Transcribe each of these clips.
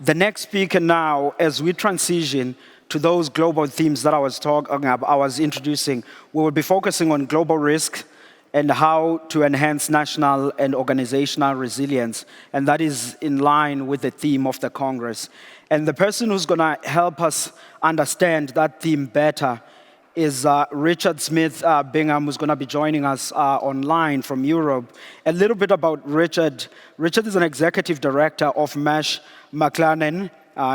The next speaker now, as we transition to those global themes that I was introducing, we will be focusing on global risk and how to enhance national and organizational resilience. And that is in line with the theme of the Congress. And the person who's going to help us understand that theme better is Richard Smith-Bingham, who's going to be joining us online from Europe. A little bit about Richard. Richard is an executive director of Marsh McLennan.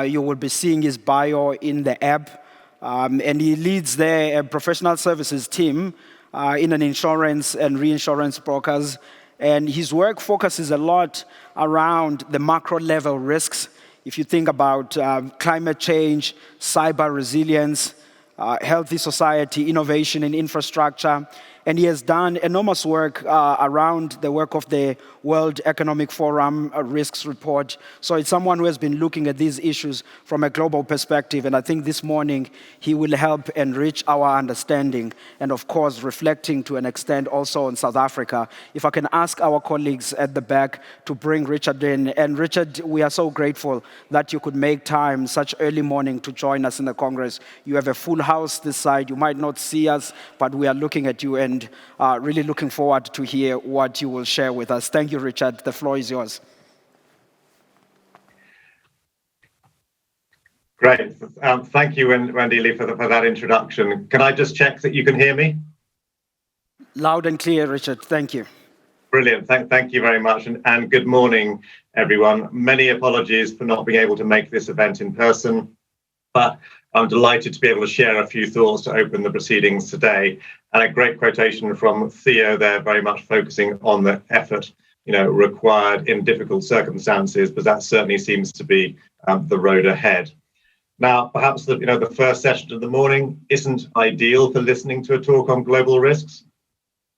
You will be seeing his bio in the app. And he leads their professional services team in an insurance and reinsurance brokers. And his work focuses a lot around the macro level risks. If you think about climate change, cyber resilience, healthy society, innovation in infrastructure. And he has done enormous work around the work of the World Economic Forum risks report. So it's someone who has been looking at these issues from a global perspective. And I think this morning he will help enrich our understanding and, of course, reflecting to an extent also on South Africa. If I can ask our colleagues at the back to bring Richard in. And Richard, we are so grateful that you could make time such early morning to join us in the Congress. You have a full house this side. You might not see us, but we are looking at you and really looking forward to hear what you will share with us. Thank you, Richard. The floor is yours. Great. Thank you, Wandile, for that introduction. Can I just check that you can hear me? Loud and clear, Richard. Thank you. Brilliant. Thank you very much. And good morning, everyone. Many apologies for not being able to make this event in person, but I'm delighted to be able to share a few thoughts to open the proceedings today. And a great quotation from Theo there, very much focusing on the effort, required in difficult circumstances, but that certainly seems to be the road ahead. Now, perhaps the first session of the morning isn't ideal for listening to a talk on global risks.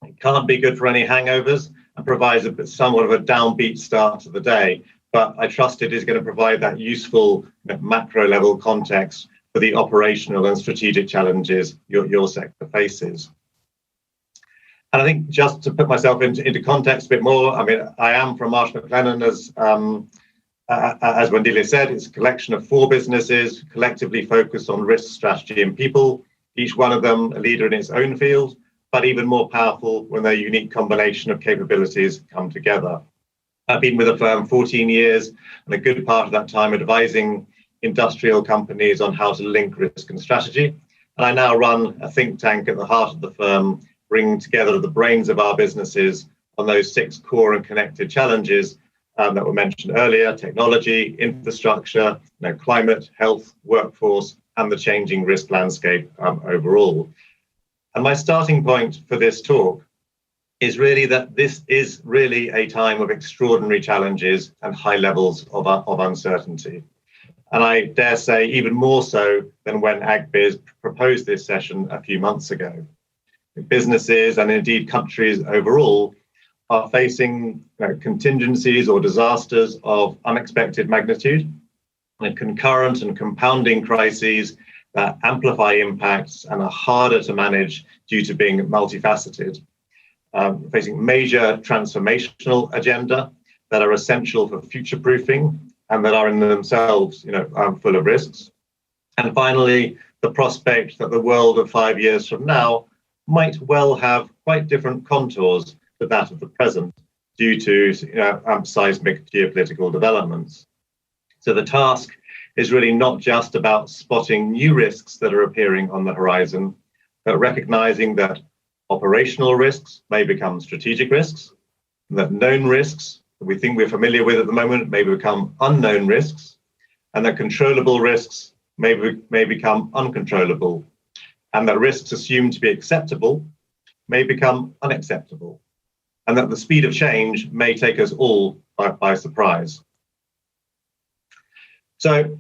It can't be good for any hangovers and provides somewhat of a downbeat start to the day. But I trust it is going to provide that useful macro level context for the operational and strategic challenges your sector faces. And I think just to put myself into context a bit more, I am from Marsh McLennan, as Wandile said. It's a collection of 4 businesses collectively focused on risk, strategy, and people, each one of them a leader in its own field, but even more powerful when their unique combination of capabilities come together. I've been with the firm 14 years, and a good part of that time advising industrial companies on how to link risk and strategy. And I now run a think tank at the heart of the firm, bringing together the brains of our businesses on those 6 core and connected challenges that were mentioned earlier: technology, infrastructure, climate, health, workforce, and the changing risk landscape overall. And my starting point for this talk is really that this is really a time of extraordinary challenges and high levels of uncertainty. And I dare say even more so than when Agbiz proposed this session a few months ago. Businesses and indeed countries overall are facing contingencies or disasters of unexpected magnitude, and concurrent and compounding crises that amplify impacts and are harder to manage due to being multifaceted. Facing major transformational agenda that are essential for future-proofing and that are in themselves, full of risks. And finally, the prospect that the world of 5 years from now might well have quite different contours to that of the present due to seismic geopolitical developments. So the task is really not just about spotting new risks that are appearing on the horizon, but recognizing that operational risks may become strategic risks, that known risks that we think we're familiar with at the moment may become unknown risks, and that controllable risks may become uncontrollable, and that risks assumed to be acceptable may become unacceptable, and that the speed of change may take us all by surprise. So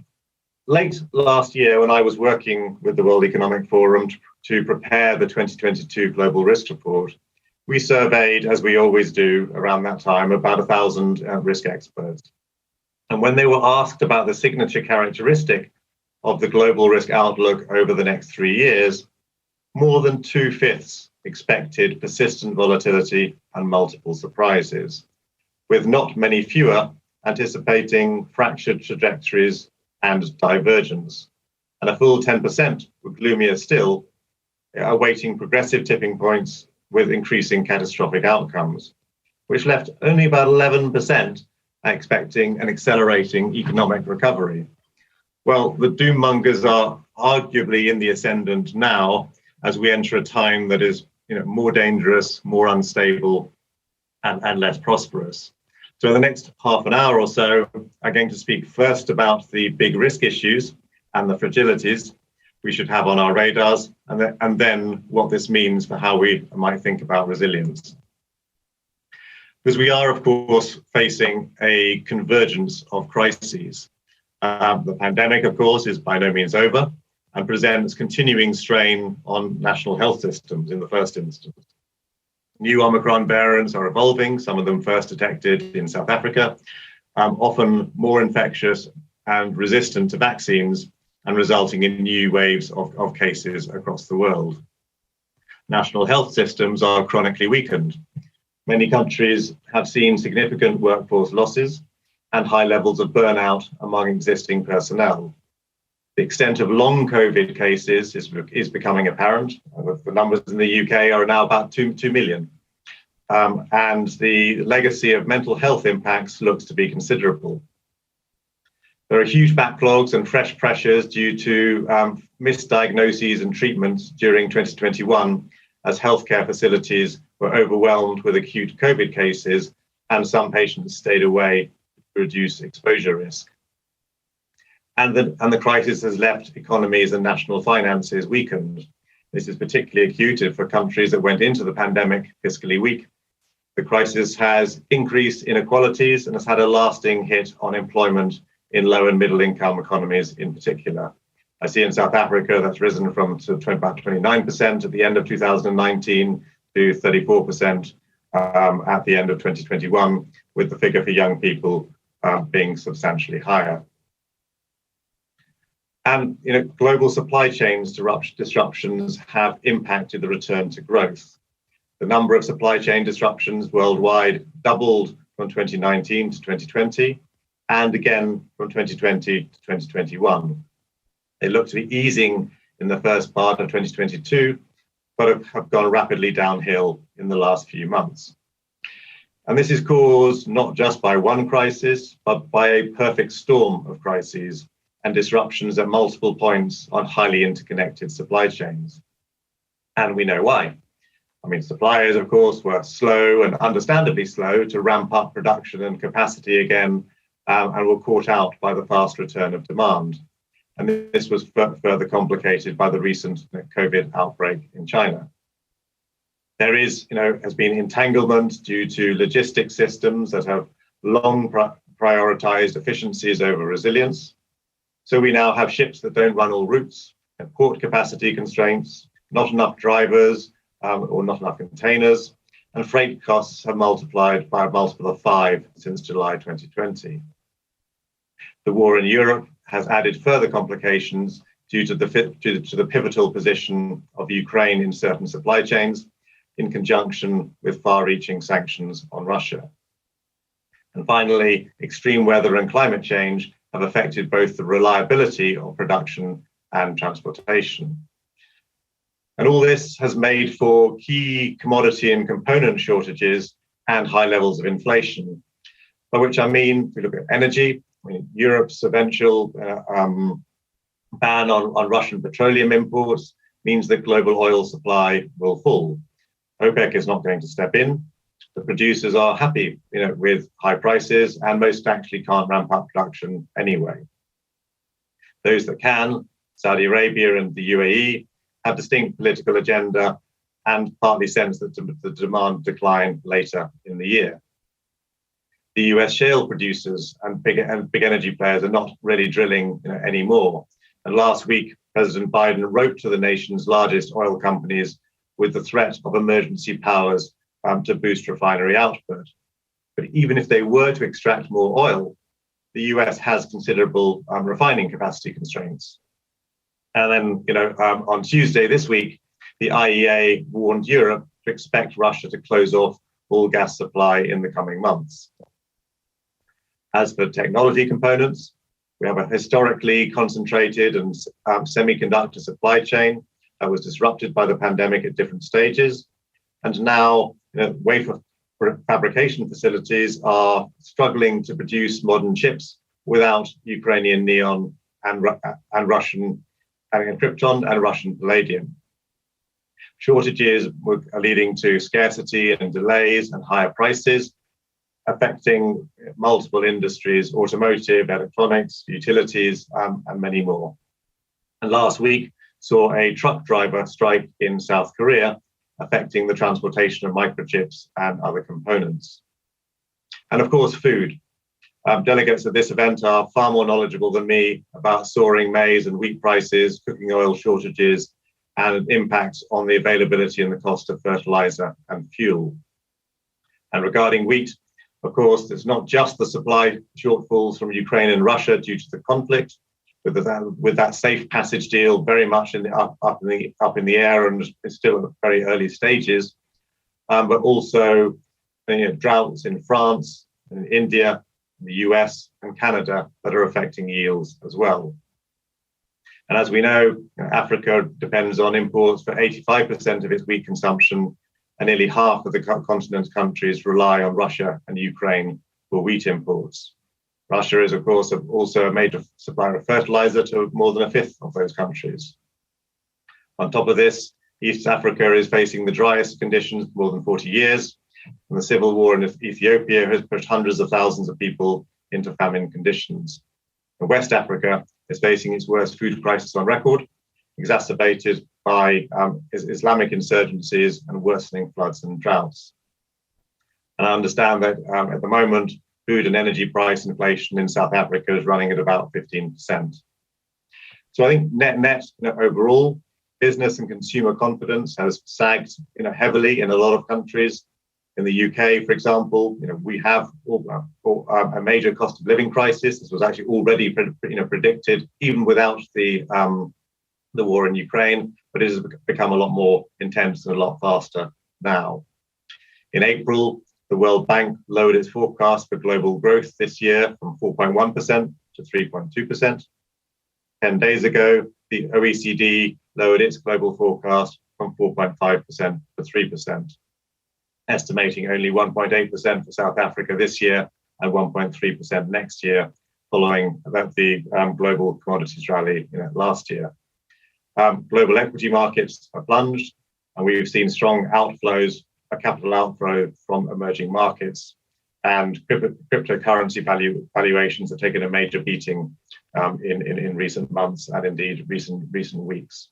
late last year, when I was working with the World Economic Forum to prepare the 2022 Global Risk Report, we surveyed, as we always do around that time, about 1,000 risk experts. And when they were asked about the signature characteristic of the global risk outlook over the next 3 years, more than 2/5 expected persistent volatility and multiple surprises, with not many fewer anticipating fractured trajectories and divergence. And a full 10% were gloomier still, awaiting progressive tipping points with increasing catastrophic outcomes, which left only about 11% expecting an accelerating economic recovery. Well, the doom mongers are arguably in the ascendant now as we enter a time that is more dangerous, more unstable, and less prosperous. So in the next half an hour or so, I'm going to speak first about the big risk issues and the fragilities we should have on our radars, and then what this means for how we might think about resilience. Because we are, of course, facing a convergence of crises. The pandemic, of course, is by no means over and presents continuing strain on national health systems in the first instance. New Omicron variants are evolving, some of them first detected in South Africa, often more infectious and resistant to vaccines and resulting in new waves of cases across the world. National health systems are chronically weakened. Many countries have seen significant workforce losses and high levels of burnout among existing personnel. The extent of long COVID cases is becoming apparent. The numbers in the UK are now about 2 million. And the legacy of mental health impacts looks to be considerable. There are huge backlogs and fresh pressures due to misdiagnoses and treatments during 2021 as healthcare facilities were overwhelmed with acute COVID cases and some patients stayed away to reduce exposure risk. And the crisis has left economies and national finances weakened. This is particularly acute for countries that went into the pandemic fiscally weak. The crisis has increased inequalities and has had a lasting hit on employment in low and middle income economies in particular. I see in South Africa that's risen from about 29% at the end of 2019 to 34% at the end of 2021, with the figure for young people being substantially higher. And global supply chains disruptions have impacted the return to growth. The number of supply chain disruptions worldwide doubled from 2019 to 2020, and again from 2020 to 2021. They look to be easing in the first part of 2022, but have gone rapidly downhill in the last few months. And this is caused not just by one crisis, but by a perfect storm of crises and disruptions at multiple points on highly interconnected supply chains. And we know why. I mean, suppliers, of course, were slow and understandably slow to ramp up production and capacity again, and were caught out by the fast return of demand. And this was further complicated by the recent COVID outbreak in China. There has been entanglement due to logistics systems that have long prioritized efficiencies over resilience. So we now have ships that don't run all routes, and port capacity constraints, not enough drivers, or not enough containers, and freight costs have multiplied by a multiple of 5 since July 2020. The war in Europe has added further complications due to the pivotal position of Ukraine in certain supply chains, in conjunction with far-reaching sanctions on Russia. And finally, extreme weather and climate change have affected both the reliability of production and transportation. And all this has made for key commodity and component shortages and high levels of inflation, by which I mean, if we look at energy, Europe's eventual ban on Russian petroleum imports means that global oil supply will fall. OPEC is not going to step in. The producers are happy with high prices, and most actually can't ramp up production anyway. Those that can, Saudi Arabia and the UAE, have distinct political agenda and partly sense that the demand decline later in the year. The US shale producers and big energy players are not really drilling anymore. And last week, President Biden wrote to the nation's largest oil companies with the threat of emergency powers to boost refinery output. But even if they were to extract more oil, the US has considerable refining capacity constraints. And then, on Tuesday this week, the IEA warned Europe to expect Russia to close off all gas supply in the coming months. As for technology components, we have a historically concentrated and semiconductor supply chain that was disrupted by the pandemic at different stages. And now wafer fabrication facilities are struggling to produce modern chips without Ukrainian neon and Russian krypton and Russian palladium. Shortages are leading to scarcity and delays and higher prices, affecting multiple industries, automotive, electronics, utilities, and many more. And last week saw a truck driver strike in South Korea, affecting the transportation of microchips and other components. And of course, food. Delegates at this event are far more knowledgeable than me about soaring maize and wheat prices, cooking oil shortages, and impacts on the availability and the cost of fertilizer and fuel. And regarding wheat, of course, it's not just the supply shortfalls from Ukraine and Russia due to the conflict, with that safe passage deal very much up in the air and it's still at very early stages, but also droughts in France, in India, in the US and Canada that are affecting yields as well. And as we know, Africa depends on imports for 85% of its wheat consumption, and nearly half of the continent's countries rely on Russia and Ukraine for wheat imports. Russia is, of course, also a major supplier of fertilizer to more than a fifth of those countries. On top of this, East Africa is facing the driest conditions for more than 40 years, and the civil war in Ethiopia has pushed hundreds of thousands of people into famine conditions. And West Africa is facing its worst food crisis on record, exacerbated by Islamic insurgencies and worsening floods and droughts. And I understand that at the moment, food and energy price inflation in South Africa is running at about 15%. So I think net overall, business and consumer confidence has sagged heavily in a lot of countries. In the UK, for example, we have a major cost of living crisis. This was actually already predicted even without the war in Ukraine, but it has become a lot more intense and a lot faster now. In April, the World Bank lowered its forecast for global growth this year from 4.1% to 3.2%. 10 days ago, the OECD lowered its global forecast from 4.5% to 3%, estimating only 1.8% for South Africa this year and 1.3% next year, following the global commodities rally last year. Global equity markets are plunged, and we've seen strong outflows, a capital outflow from emerging markets, and cryptocurrency valuations have taken a major beating in recent months and indeed recent weeks.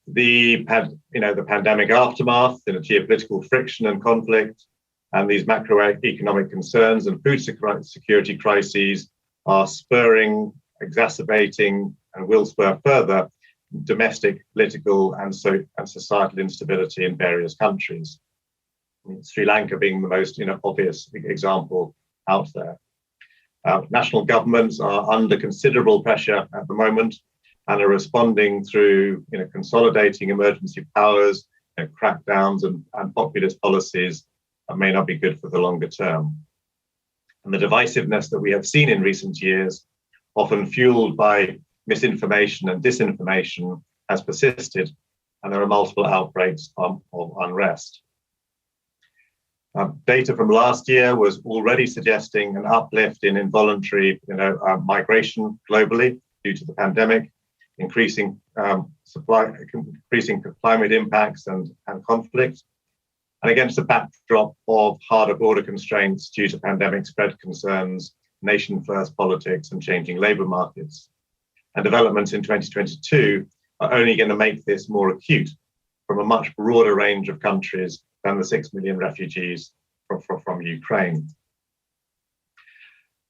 The pandemic aftermath, geopolitical friction and conflict, and these macroeconomic concerns and food security crises are spurring, exacerbating, and will spur further domestic, political, and societal instability in various countries. Sri Lanka being the most obvious example out there. National governments are under considerable pressure at the moment and are responding through consolidating emergency powers, crackdowns and populist policies that may not be good for the longer term. And the divisiveness that we have seen in recent years, often fueled by misinformation and disinformation, has persisted, and there are multiple outbreaks of unrest. Data from last year was already suggesting an uplift in involuntary migration globally due to the pandemic, increasing climate impacts and conflict, and against the backdrop of harder border constraints due to pandemic spread concerns, nation-first politics, and changing labour markets. And developments in 2022 are only going to make this more acute from a much broader range of countries than the 6 million refugees from Ukraine.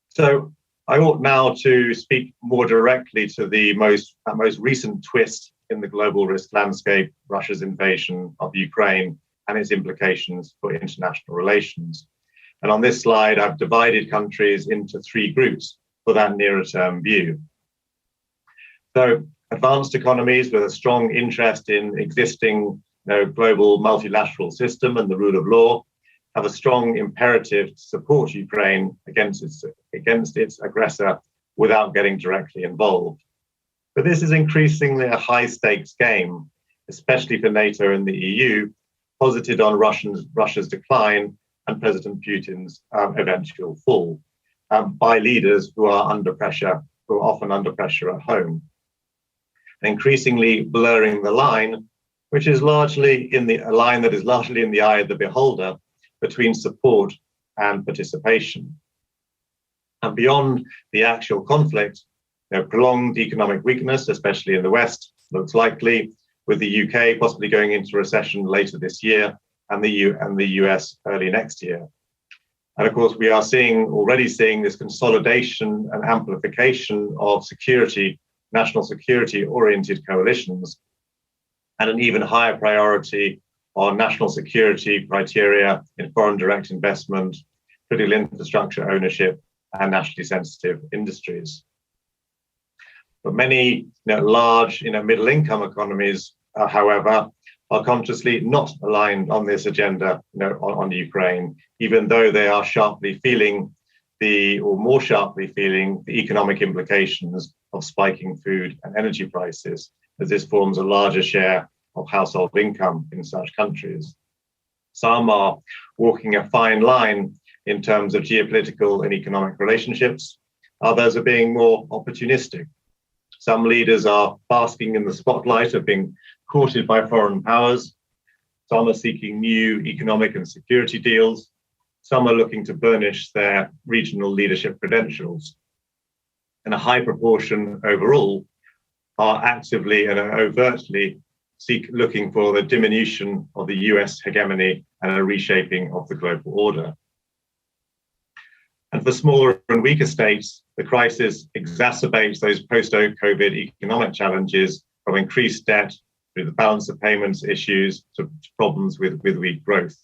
So I ought now to speak more directly to the most recent twist in the global risk landscape, Russia's invasion of Ukraine and its implications for international relations. And on this slide, I've divided countries into three groups for that nearer term view. So advanced economies with a strong interest in existing global multilateral system and the rule of law, have a strong imperative to support Ukraine against its aggressor without getting directly involved. But this is increasingly a high-stakes game, especially for NATO and the EU, posited on Russia's decline and President Putin's eventual fall by leaders who are under pressure, who are often under pressure at home, increasingly blurring the line, which is largely a line that is largely in the eye of the beholder between support and participation. And beyond the actual conflict, prolonged economic weakness, especially in the West, looks likely, with the UK possibly going into recession later this year and the US early next year. And of course, we are already seeing this consolidation and amplification of national security-oriented coalitions, and an even higher priority on national security criteria in foreign direct investment, critical infrastructure ownership, and nationally sensitive industries. But many large middle-income economies, however, are consciously not aligned on this agenda on Ukraine, even though they are more sharply feeling the economic implications of spiking food and energy prices, as this forms a larger share of household income in such countries. Some are walking a fine line in terms of geopolitical and economic relationships. Others are being more opportunistic. Some leaders are basking in the spotlight of being courted by foreign powers. Some are seeking new economic and security deals. Some are looking to burnish their regional leadership credentials. And a high proportion overall are actively and overtly looking for the diminution of the US hegemony and a reshaping of the global order. And for smaller and weaker states, the crisis exacerbates those post-COVID economic challenges from increased debt through the balance of payments issues to problems with weak growth.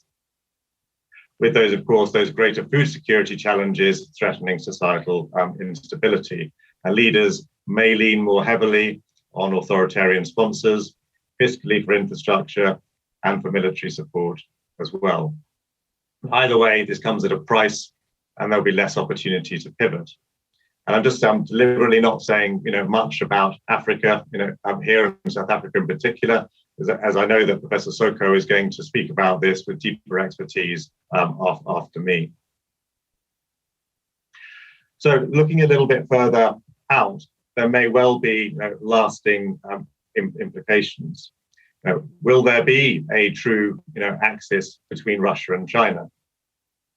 With those, of course, those greater food security challenges threatening societal instability. And leaders may lean more heavily on authoritarian sponsors, fiscally for infrastructure, and for military support as well. Either way, this comes at a price, and there'll be less opportunity to pivot. And I'm deliberately not saying much about Africa, here in South Africa in particular, as I know that Professor Soko is going to speak about this with deeper expertise after me. So looking a little bit further out, there may well be lasting implications. Will there be a true axis between Russia and China?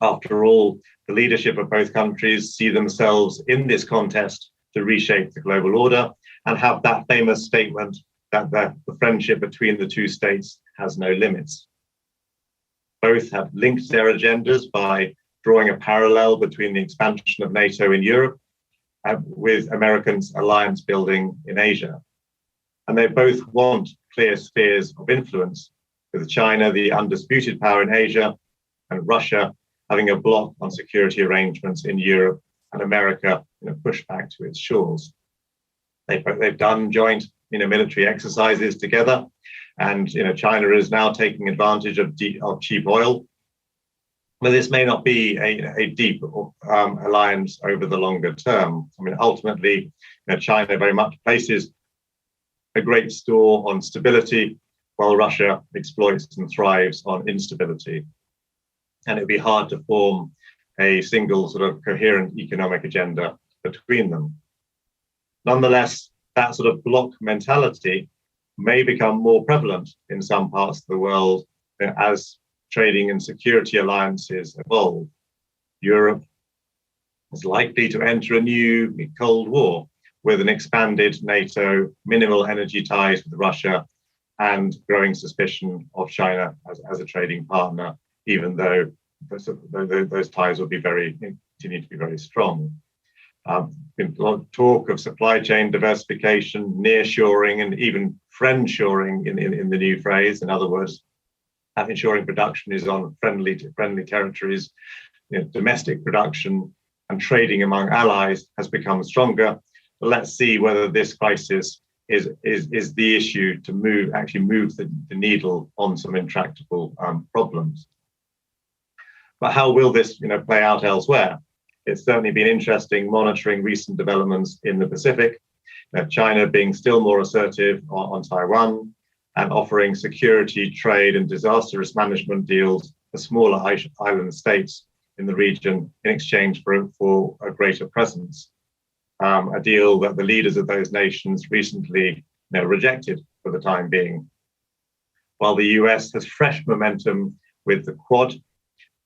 After all, the leadership of both countries see themselves in this contest to reshape the global order and have that famous statement that the friendship between the two states has no limits. Both have linked their agendas by drawing a parallel between the expansion of NATO in Europe with Americans' alliance building in Asia. And they both want clear spheres of influence, with China the undisputed power in Asia, and Russia having a block on security arrangements in Europe, and America pushed back to its shores. They've done joint military exercises together, and China is now taking advantage of cheap oil. But this may not be a deep alliance over the longer term. I mean, ultimately, China very much places a great store on stability, while Russia exploits and thrives on instability. And it'd be hard to form a single sort of coherent economic agenda between them. Nonetheless, that sort of bloc mentality may become more prevalent in some parts of the world as trading and security alliances evolve. Europe is likely to enter a new Cold War with an expanded NATO, minimal energy ties with Russia, and growing suspicion of China as a trading partner, even though those ties will continue to be very strong. Been a lot of talk of supply chain diversification, nearshoring, and even friendshoring in the new phrase. In other words, ensuring production is on friendly territories, domestic production and trading among allies has become stronger. But let's see whether this crisis is the issue to move the needle on some intractable problems. But how will this play out elsewhere? It's certainly been interesting monitoring recent developments in the Pacific, China being still more assertive on Taiwan and offering security, trade, and disaster risk management deals for smaller island states in the region in exchange for a greater presence. A deal that the leaders of those nations recently rejected for the time being. While the US has fresh momentum with the Quad,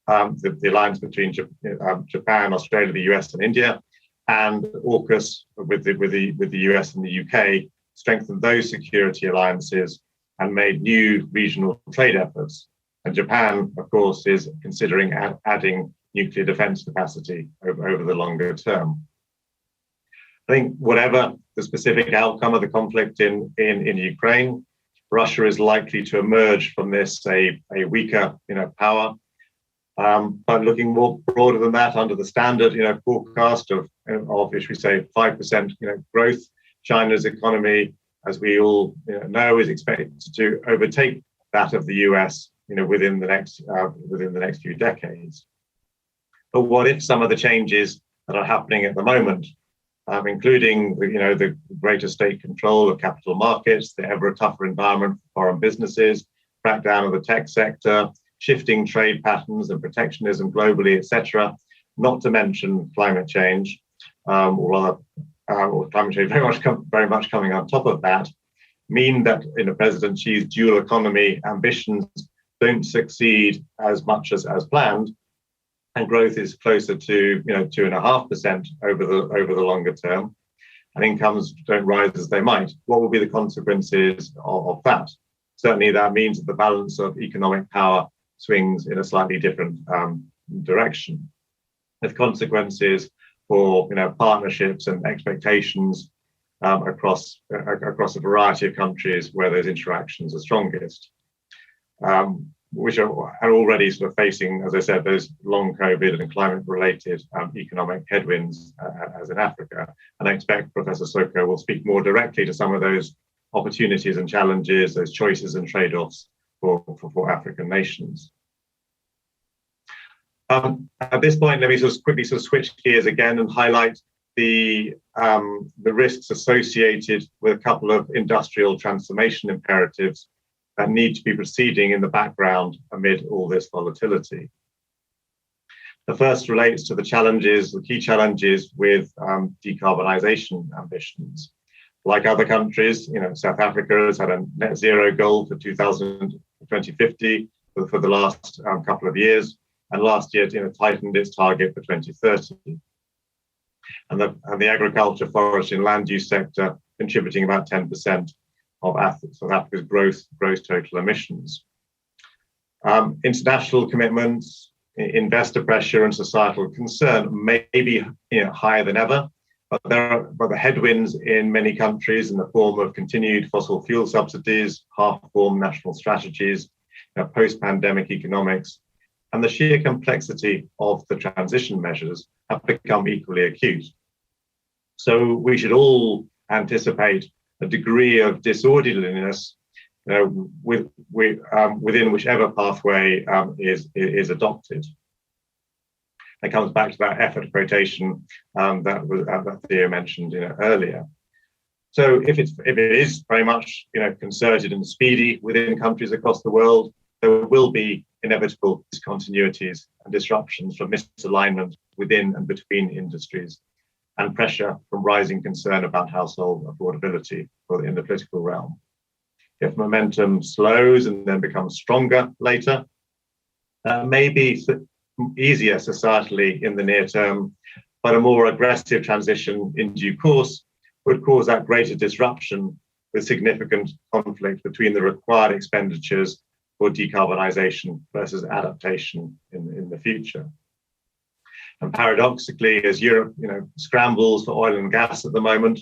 the alliance between Japan, Australia, the US, and India, and AUKUS with the US and the UK, strengthened those security alliances and made new regional trade efforts. And Japan, of course, is considering adding nuclear defense capacity over the longer term. I think whatever the specific outcome of the conflict in Ukraine, Russia is likely to emerge from this a weaker power. But looking more broader than that, under the standard forecast of should we say 5% growth, China's economy, as we all know, is expected to overtake that of the US within the next few decades. But what if some of the changes that are happening at the moment, including the greater state control of capital markets, the ever tougher environment for foreign businesses, crackdown of the tech sector, shifting trade patterns and protectionism globally, etc., not to mention climate change, or climate change very much coming on top of that, mean that President Xi's dual economy ambitions don't succeed as much as planned, and growth is closer to 2.5% over the longer term, and incomes don't rise as they might. What will be the consequences of that? Certainly, that means that the balance of economic power swings in a slightly different direction, with consequences for partnerships and expectations across a variety of countries where those interactions are strongest, which are already sort of facing, as I said, those long COVID and climate-related economic headwinds, as in Africa. And I expect Professor Soko will speak more directly to some of those opportunities and challenges, those choices and trade-offs for African nations. At this point, let me quickly switch gears again and highlight the risks associated with a couple of industrial transformation imperatives that need to be proceeding in the background amid all this volatility. The first relates to the key challenges with decarbonisation ambitions. Like other countries, South Africa has had a net zero goal for 2050 for the last couple of years, and last year tightened its target for 2030. And the agriculture, forestry, and land use sector contributing about 10% of South Africa's gross total emissions. International commitments, investor pressure, and societal concern may be higher than ever, but the headwinds in many countries in the form of continued fossil fuel subsidies, half-formed national strategies, post-pandemic economics, and the sheer complexity of the transition measures have become equally acute. So we should all anticipate a degree of disorderliness within whichever pathway is adopted. It comes back to that effort quotation that Theo mentioned earlier. So if it is very much concerted and speedy within countries across the world, there will be inevitable discontinuities and disruptions from misalignment within and between industries, and pressure from rising concern about household affordability in the political realm. If momentum slows and then becomes stronger later, that may be easier societally in the near term, but a more aggressive transition in due course would cause that greater disruption with significant conflict between the required expenditures for decarbonisation versus adaptation in the future. And paradoxically, as Europe scrambles for oil and gas at the moment,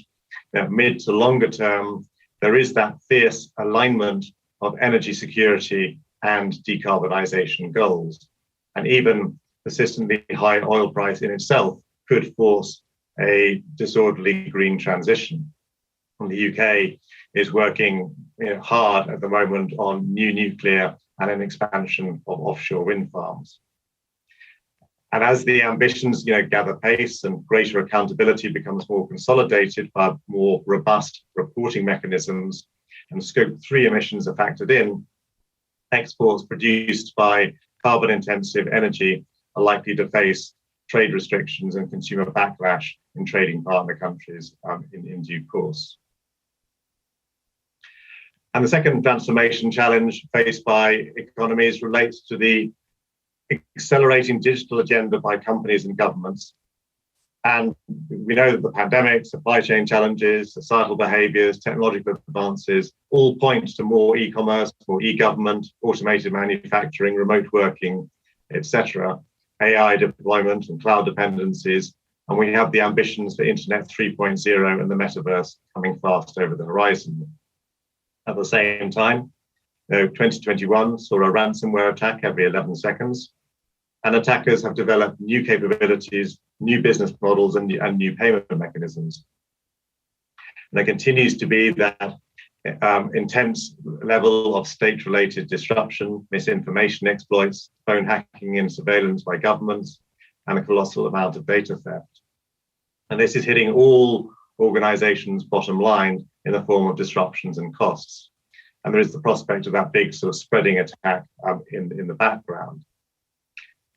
mid to longer term, there is that fierce alignment of energy security and decarbonisation goals. And even persistently high oil price in itself could force a disorderly green transition. And the UK is working hard at the moment on new nuclear and an expansion of offshore wind farms. And as the ambitions, gather pace and greater accountability becomes more consolidated by more robust reporting mechanisms, and Scope 3 emissions are factored in, exports produced by carbon-intensive energy are likely to face trade restrictions and consumer backlash in trading partner countries in due course. And the second transformation challenge faced by economies relates to the accelerating digital agenda by companies and governments. And we know that the pandemic, supply chain challenges, societal behaviours, technological advances all point to more e-commerce, more e-government, automated manufacturing, remote working, etc., AI deployment and cloud dependencies. And we have the ambitions for Internet 3.0 and the metaverse coming fast over the horizon. At the same time, 2021 saw a ransomware attack every 11 seconds. And attackers have developed new capabilities, new business models, and new payment mechanisms. And there continues to be that intense level of state-related disruption, misinformation exploits, phone hacking and surveillance by governments, and a colossal amount of data theft. And this is hitting all organizations' bottom line in the form of disruptions and costs. And there is the prospect of that big sort of spreading attack in the background.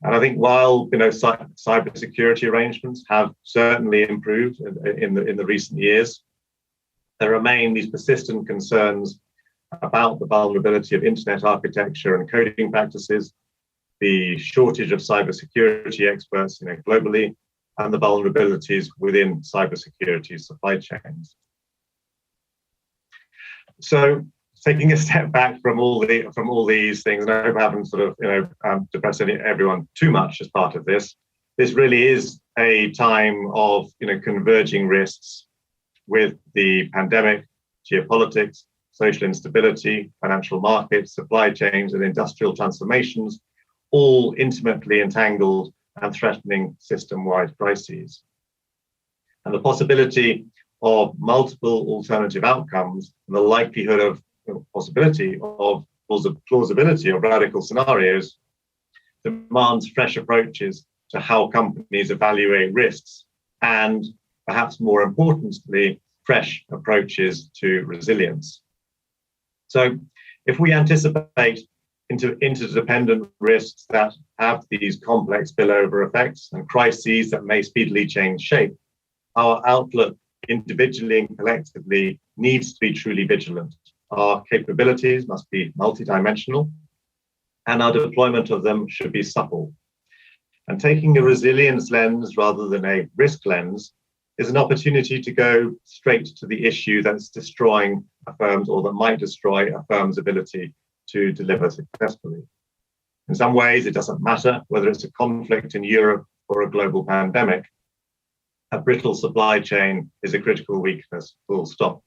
And I think while cybersecurity arrangements have certainly improved in the recent years, there remain these persistent concerns about the vulnerability of internet architecture and coding practices, the shortage of cybersecurity experts globally, and the vulnerabilities within cybersecurity supply chains. So, taking a step back from all these things, and I hope I haven't sort of depressed everyone too much as part of this. This really is a time of converging risks with the pandemic, geopolitics, social instability, financial markets, supply chains, and industrial transformations, all intimately entangled and threatening system-wide crises. And the possibility of multiple alternative outcomes and the likelihood of possibility of plausibility of radical scenarios demands fresh approaches to how companies evaluate risks and, perhaps more importantly, fresh approaches to resilience. So if we anticipate interdependent risks that have these complex spillover effects and crises that may speedily change shape, our outlook individually and collectively needs to be truly vigilant. Our capabilities must be multidimensional, and our deployment of them should be supple. And taking a resilience lens rather than a risk lens is an opportunity to go straight to the issue that's destroying a firm's, or that might destroy a firm's ability to deliver successfully. In some ways, it doesn't matter whether it's a conflict in Europe or a global pandemic. A brittle supply chain is a critical weakness, full stop.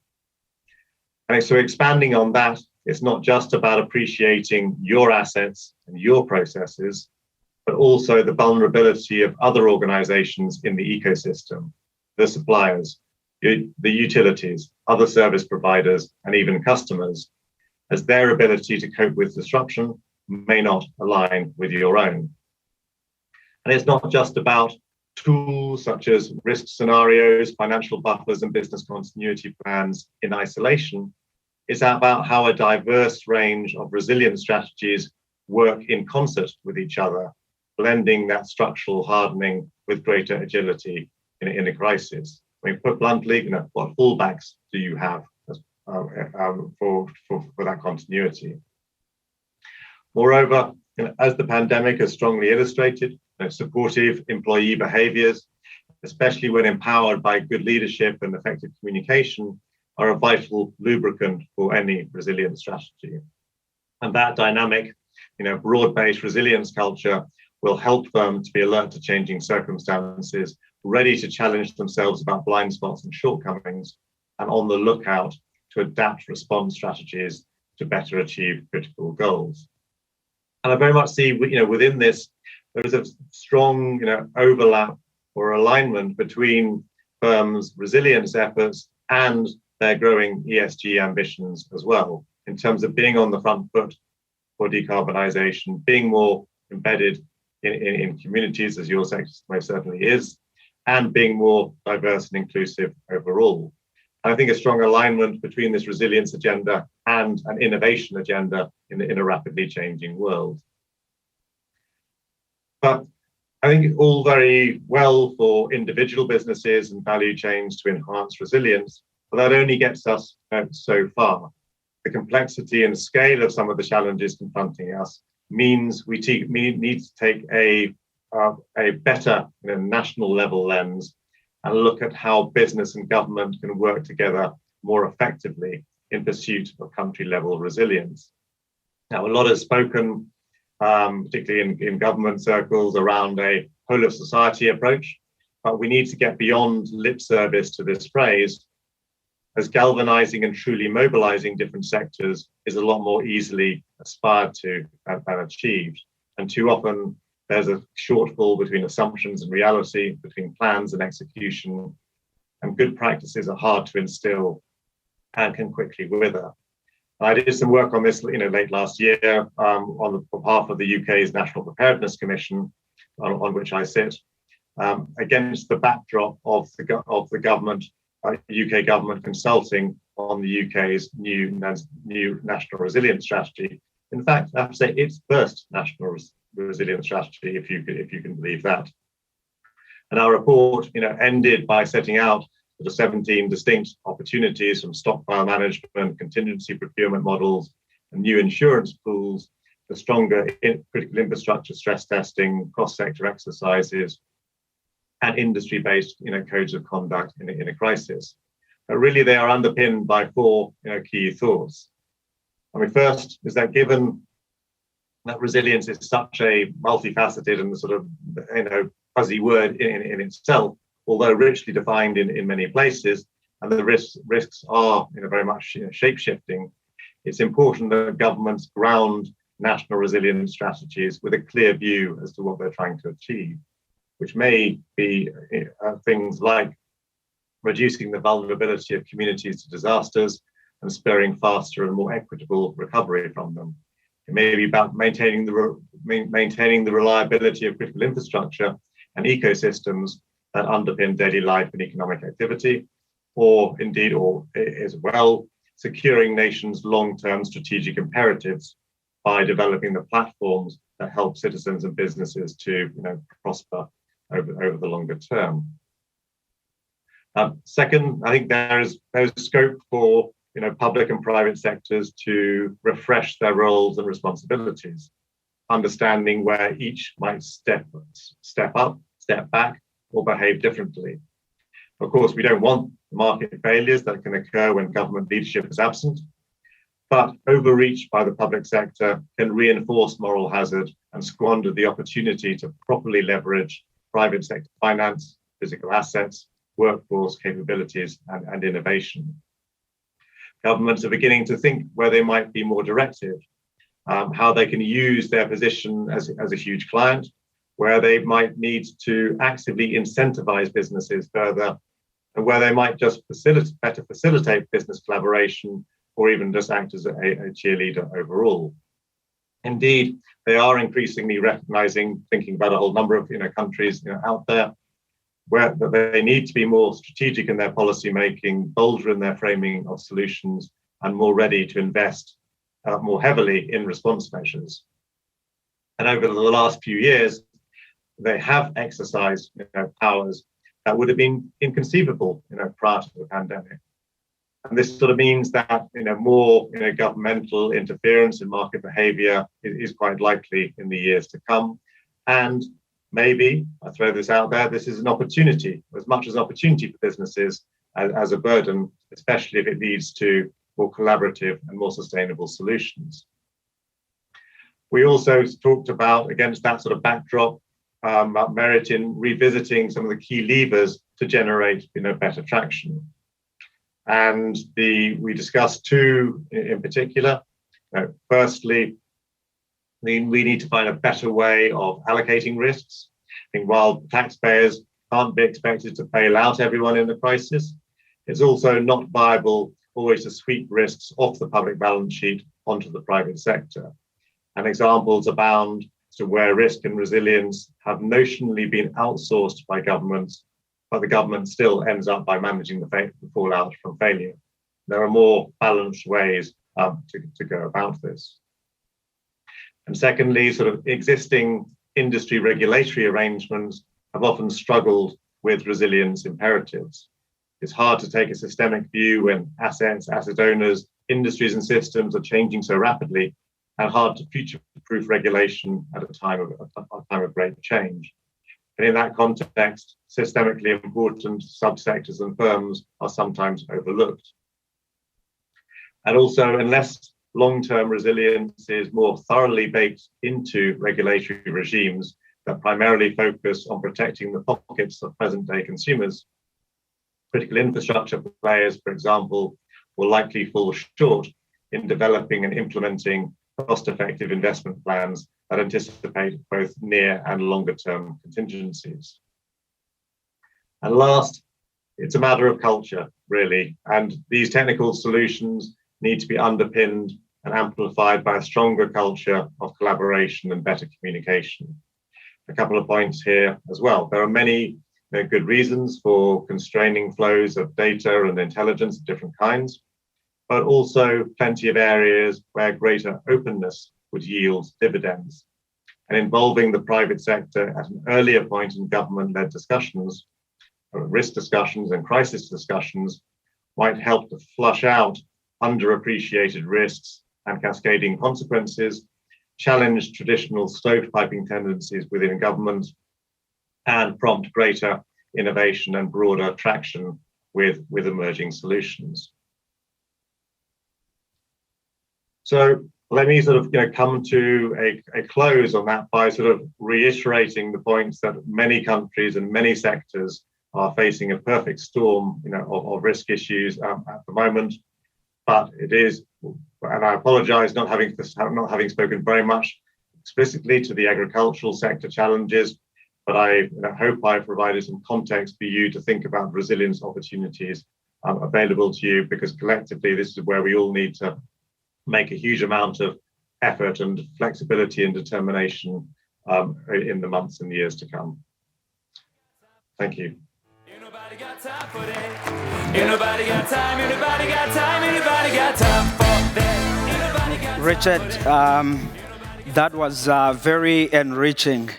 And so expanding on that, it's not just about appreciating your assets and your processes, but also the vulnerability of other organizations in the ecosystem, the suppliers, the utilities, other service providers, and even customers, as their ability to cope with disruption may not align with your own. And it's not just about tools such as risk scenarios, financial buffers, and business continuity plans in isolation. It's about how a diverse range of resilience strategies work in concert with each other, blending that structural hardening with greater agility in a crisis. I mean, put bluntly, what fallbacks do you have for that continuity? Moreover, as the pandemic has strongly illustrated, supportive employee behaviours, especially when empowered by good leadership and effective communication, are a vital lubricant for any resilience strategy. And that dynamic, broad-based resilience culture will help firms to be alert to changing circumstances, ready to challenge themselves about blind spots and shortcomings, and on the lookout to adapt response strategies to better achieve critical goals. And I very much see, within this, there is a strong, overlap or alignment between firms' resilience efforts and their growing ESG ambitions as well, in terms of being on the front foot for decarbonisation, being more embedded in communities, as your sector most certainly is, and being more diverse and inclusive overall. And I think a strong alignment between this resilience agenda and an innovation agenda in a rapidly changing world. But I think it's all very well for individual businesses and value chains to enhance resilience, but that only gets us so far. The complexity and scale of some of the challenges confronting us means we need to take a better national level lens and look at how business and government can work together more effectively in pursuit of country level resilience. Now, a lot is spoken, particularly in government circles, around a whole of society approach, but we need to get beyond lip service to this phrase, as galvanizing and truly mobilizing different sectors is a lot more easily aspired to and achieved. And too often there's a shortfall between assumptions and reality, between plans and execution, and good practices are hard to instill and can quickly wither. I did some work on this late last year on behalf of the UK's National Preparedness Commission, on which I sit, against the backdrop of the government, UK government consulting on the UK's new national resilience strategy. In fact, I have to say its first national resilience strategy, if you can believe that. And our report, ended by setting out the 17 distinct opportunities from stockpile management, contingency procurement models, and new insurance pools, to stronger critical infrastructure stress testing, cross-sector exercises, and industry-based codes of conduct in a crisis. But really, they are underpinned by four key thoughts. I mean, first is that given that resilience is such a multifaceted and sort of fuzzy word in itself, although richly defined in many places, and the risks are very much shape-shifting, it's important that governments ground national resilience strategies with a clear view as to what they're trying to achieve, which may be things like reducing the vulnerability of communities to disasters and spurring faster and more equitable recovery from them. It may be about maintaining the reliability of critical infrastructure and ecosystems that underpin daily life and economic activity, or as well, securing nations' long-term strategic imperatives by developing the platforms that help citizens and businesses to prosper over the longer term. Second, I think there's scope for public and private sectors to refresh their roles and responsibilities, understanding where each might step up, step back, or behave differently. Of course, we don't want market failures that can occur when government leadership is absent, but overreach by the public sector can reinforce moral hazard and squander the opportunity to properly leverage private sector finance, physical assets, workforce capabilities, and innovation. Governments are beginning to think where they might be more directive, how they can use their position as a huge client, where they might need to actively incentivize businesses further, and where they might just better facilitate business collaboration, or even just act as a cheerleader overall. Indeed, they are increasingly recognizing, thinking about a whole number of countries out there, where they need to be more strategic in their policy making, bolder in their framing of solutions, and more ready to invest more heavily in response measures. And over the last few years, they have exercised powers that would have been inconceivable prior to the pandemic. And this sort of means that more governmental interference in market behavior is quite likely in the years to come. And maybe, I throw this out there, this is an opportunity, as much as an opportunity for businesses as a burden, especially if it leads to more collaborative and more sustainable solutions. We also talked about, against that sort of backdrop, about merit in revisiting some of the key levers to generate better traction. And we discussed two in particular. Firstly, we need to find a better way of allocating risks. I think while taxpayers can't be expected to bail out everyone in the crisis, it's also not viable always to sweep risks off the public balance sheet onto the private sector. And examples abound, So where risk and resilience have notionally been outsourced by governments, but the government still ends up by managing the fallout from failure. There are more balanced ways to go about this. And secondly, sort of existing industry regulatory arrangements have often struggled with resilience imperatives. It's hard to take a systemic view when assets, asset owners, industries and systems are changing so rapidly, and hard to future-proof regulation at a time of great change. And in that context, systemically important subsectors and firms are sometimes overlooked. And also, unless long-term resilience is more thoroughly baked into regulatory regimes that primarily focus on protecting the pockets of present-day consumers, critical infrastructure players, for example, will likely fall short in developing and implementing cost-effective investment plans that anticipate both near and longer-term contingencies. And last, it's a matter of culture, really, and these technical solutions need to be underpinned and amplified by a stronger culture of collaboration and better communication. A couple of points here as well. There are many good reasons for constraining flows of data and intelligence of different kinds, but also plenty of areas where greater openness would yield dividends. And involving the private sector at an earlier point in government-led discussions, risk discussions and crisis discussions might help to flush out underappreciated risks and cascading consequences, challenge traditional stovepiping tendencies within government, and prompt greater innovation and broader traction with emerging solutions. So let me sort of come to a close on that by sort of reiterating the points that many countries and many sectors are facing a perfect storm of risk issues at the moment. But it is, and I apologize not having spoken very much explicitly to the agricultural sector challenges, but I hope I provided some context for you to think about resilience opportunities available to you, because collectively this is where we all need to make a huge amount of effort and flexibility and determination in the months and years to come. Thank you. Ain't nobody got time for that. Ain't nobody got time, ain't nobody got time, ain't nobody got time for that. Richard, that was very enriching,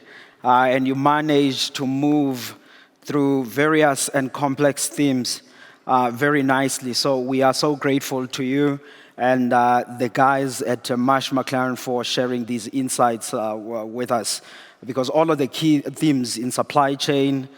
and you managed to move through various and complex themes very nicely. So we are so grateful to you and the guys at Marsh McLennan for sharing these insights with us, because all of the key themes in supply chain,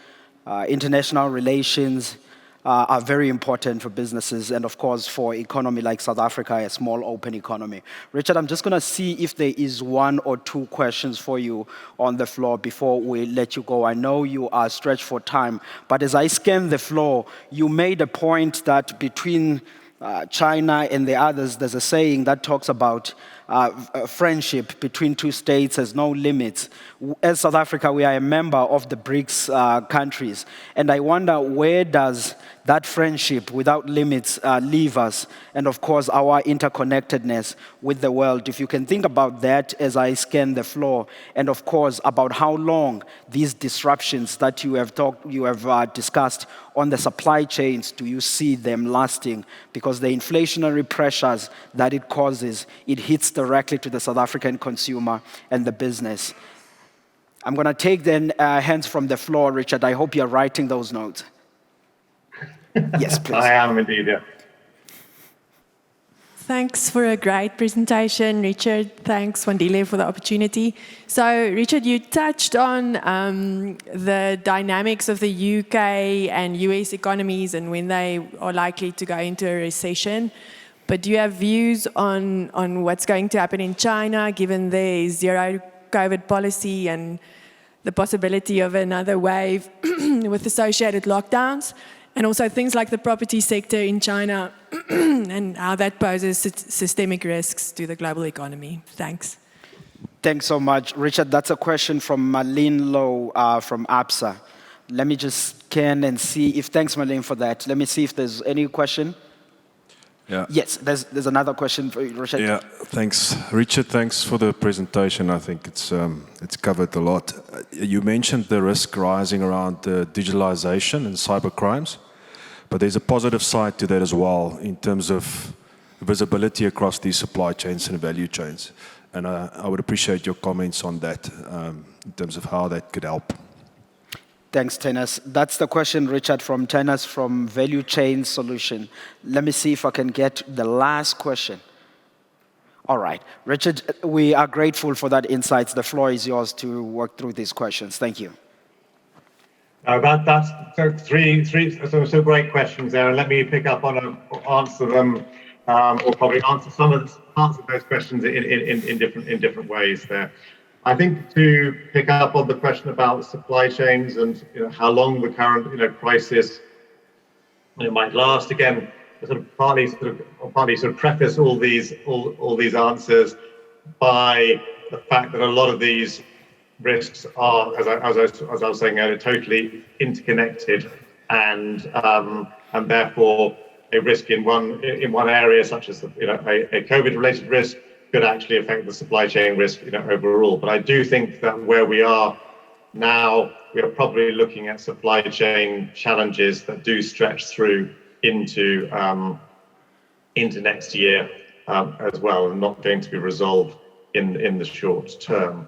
international relations are very important for businesses and, of course, for economy like South Africa, a small open economy. Richard, I'm just going to see if there is one or two questions for you on the floor before we let you go. I know you are stretched for time, but as I scan the floor, you made a point that between China and the others, there's a saying that talks about friendship between two states has no limits. As South Africa, we are a member of the BRICS countries. And I wonder, where does that friendship without limits leave us? And of course, our interconnectedness with the world. If you can think about that as I scan the floor, and of course, about how long these disruptions that you have discussed on the supply chains, do you see them lasting? Because the inflationary pressures that it causes, it hits directly to the South African consumer and the business. I'm going to take then hands from the floor, Richard. I hope you're writing those notes. Yes, please. I am indeed, yeah. Thanks for a great presentation, Richard. Thanks, Wandile, for the opportunity. So, Richard, you touched on the dynamics of the UK and US economies and when they are likely to go into a recession. But do you have views on what's going to happen in China, given the zero COVID policy and the possibility of another wave with associated lockdowns? And also things like the property sector in China and how that poses systemic risks to the global economy. Thanks. Thanks so much, Richard. That's a question from Marlene Lowe from ABSA. Let me just scan and see if, thanks Marlene for that. Let me see if there's any question. Yeah. Yes, there's another question for you, Richard. Yeah, thanks. Richard, thanks for the presentation. I think it's covered a lot. You mentioned the risk rising around digitalization and cyber crimes, but there's a positive side to that as well in terms of visibility across these supply chains and value chains. And I would appreciate your comments on that in terms of how that could help. Thanks, Tennis. That's the question, Richard, from Tennis from Value Chain Solution. Let me see if I can get the last question. All right. Richard, we are grateful for that insights. The floor is yours to work through these questions. Thank you. That's three so great questions there, and let me pick up on answer them, or probably answer some of those questions in different ways there. I think to pick up on the question about supply chains and how long the current crisis might last. Again, sort of partly preface all these answers by the fact that a lot of these risks are, as I was saying earlier, totally interconnected, and therefore a risk in one area, such as a COVID-related risk, could actually affect the supply chain risk overall. But I do think that where we are now, we are probably looking at supply chain challenges that do stretch through into next year as well, and not going to be resolved in the short term.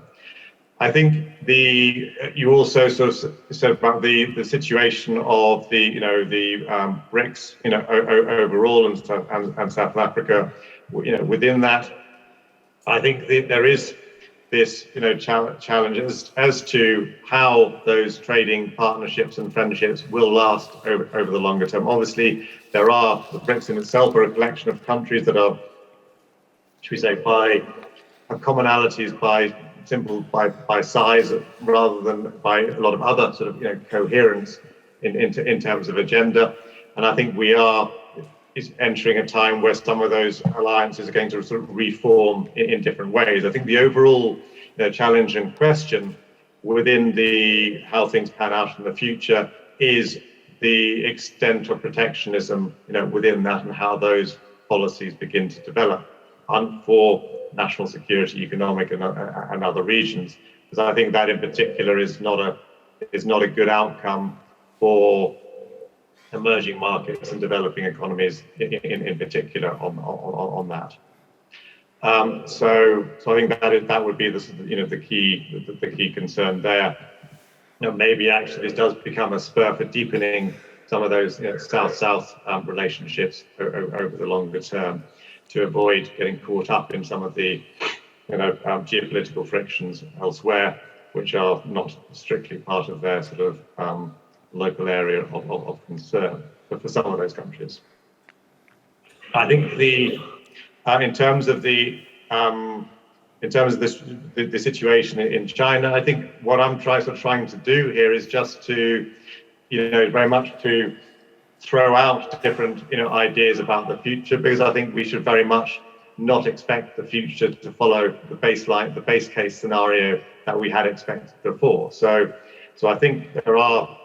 I think you also sort of said about the situation of the BRICS overall and South Africa within that. I think there is this challenge as to how those trading partnerships and friendships will last over the longer term. Obviously, the BRICS in itself are a collection of countries that are, should we say, have commonalities by size rather than by a lot of other sort of coherence in terms of agenda. And I think we is entering a time where some of those alliances are going to sort of reform in different ways. I think the overall challenge and question within how things pan out in the future is the extent of protectionism within that, and how those policies begin to develop for national security, economic and other regions. Because I think that in particular is not a good outcome for emerging markets and developing economies in particular on that. So I think that would be the key concern there. Maybe actually this does become a spur for deepening some of those South-South relationships over the longer term, to avoid getting caught up in some of the geopolitical frictions elsewhere, which are not strictly part of their sort of local area of concern, but for some of those countries. I think in terms of the situation in China, I think what I'm trying to do here is just to very much to throw out different ideas about the future, because I think we should very much not expect the future to follow the base case scenario that we had expected before. So I think there are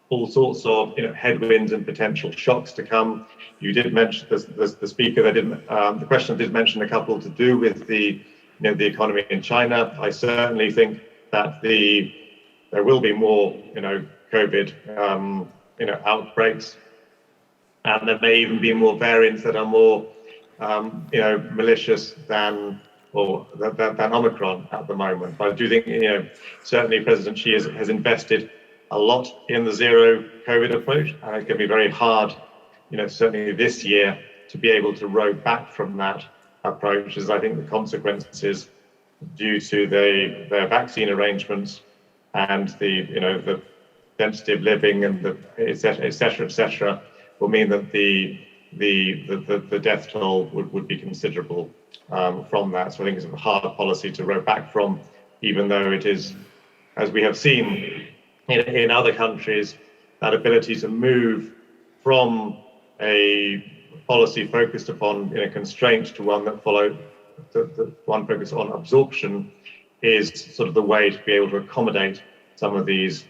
all sorts of headwinds and potential shocks to come. You did mention the speaker. The question did mention a couple to do with the economy in China. I certainly think that there will be more COVID outbreaks, and there may even be more variants that are more malicious than Omicron at the moment. But I do think certainly President Xi has invested a lot in the zero COVID approach, and it's going to be very hard, certainly this year, to be able to row back from that approach, as I think the consequences due to their vaccine arrangements and the density of living and the et cetera, will mean that the death toll would be considerable from that. So I think it's a hard policy to row back from, even though it is, as we have seen in other countries, that ability to move from a policy focused upon constraint to one that one focused on absorption is sort of the way to be able to accommodate some of these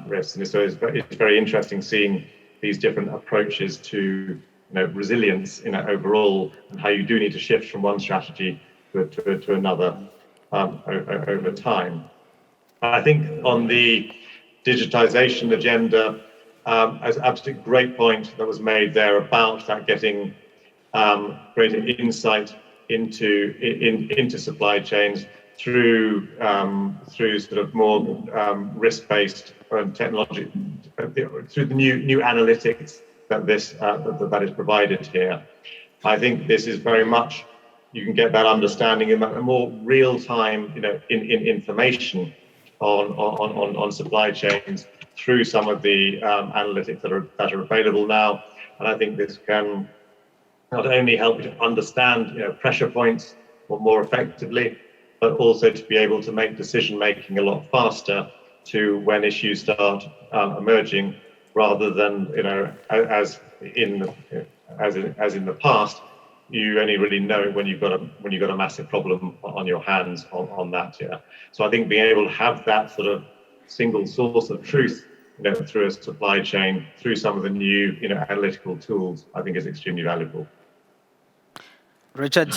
risks. And so it's very interesting seeing these different approaches to resilience overall, and how you do need to shift from one strategy to another over time. I think on the digitization agenda, as absolutely great point that was made there about that getting greater insight into supply chains through sort of more risk-based technology, through the new analytics that that is provided here. I think this is very much, you can get that understanding in a more real-time, in information on supply chains through some of the analytics that are available now. And I think this can not only help you to understand pressure points more effectively, but also to be able to make decision making a lot faster to when issues start emerging, rather than as in the past, you only really know when you've got a massive problem on your hands on that. Yeah. So I think being able to have that sort of single source of truth, through a supply chain, through some of the new analytical tools, I think is extremely valuable. Richard,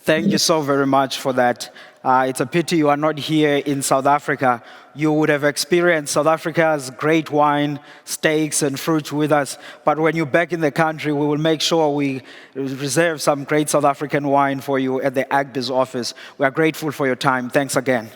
thank you so very much for that. It's a pity you are not here in South Africa. You would have experienced South Africa's great wine, steaks, and fruit with us. But when you're back in the country, we will make sure we reserve some great South African wine for you at the Agbiz office. We are grateful for your time. Thanks again.